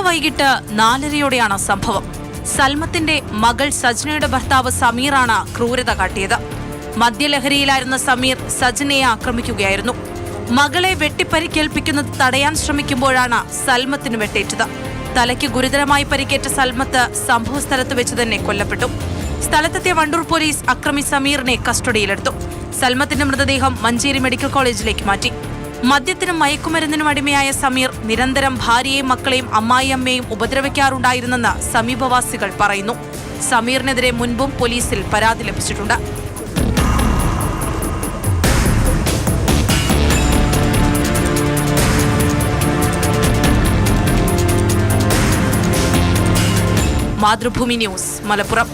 വൈകിട്ട് 4:30യോടെയാണ് സംഭവം. സൽമത്തിന്റെ മകൾ സജ്നയുടെ ഭർത്താവ് സമീറാണ് ക്രൂരത കാട്ടിയത്. മദ്യലഹരിയിലായിരുന്ന സമീർ സജ്നയെ ആക്രമിക്കുകയായിരുന്നു. മകളെ വെട്ടിപ്പരിക്കേൽപ്പിക്കുന്നത് തടയാൻ ശ്രമിക്കുമ്പോഴാണ് സൽമത്തിന് വെട്ടേറ്റത്. തലയ്ക്ക് ഗുരുതരമായി പരിക്കേറ്റ സൽമത്ത് സംഭവസ്ഥലത്ത് വെച്ച് തന്നെ കൊല്ലപ്പെട്ടു. സ്ഥലത്തെത്തിയ വണ്ടൂർ പോലീസ് അക്രമി സമീറിനെ കസ്റ്റഡിയിലെടുത്തു. സൽമത്തിന്റെ മൃതദേഹം മഞ്ചേരി മെഡിക്കൽ കോളേജിലേക്ക് മാറ്റി. മദ്യത്തിനും മയക്കുമരുന്നിനും അടിമയായ സമീർ നിരന്തരം ഭാര്യയെയും മക്കളെയും അമ്മായിയമ്മയെയും ഉപദ്രവിക്കാറുണ്ടായിരുന്നെന്ന് സമീപവാസികൾ പറയുന്നു. സമീറിനെതിരെ മുൻപും പോലീസിൽ പരാതി ലഭിച്ചിട്ടുണ്ട്. മാതൃഭൂമി ന്യൂസ്, മലപ്പുറം.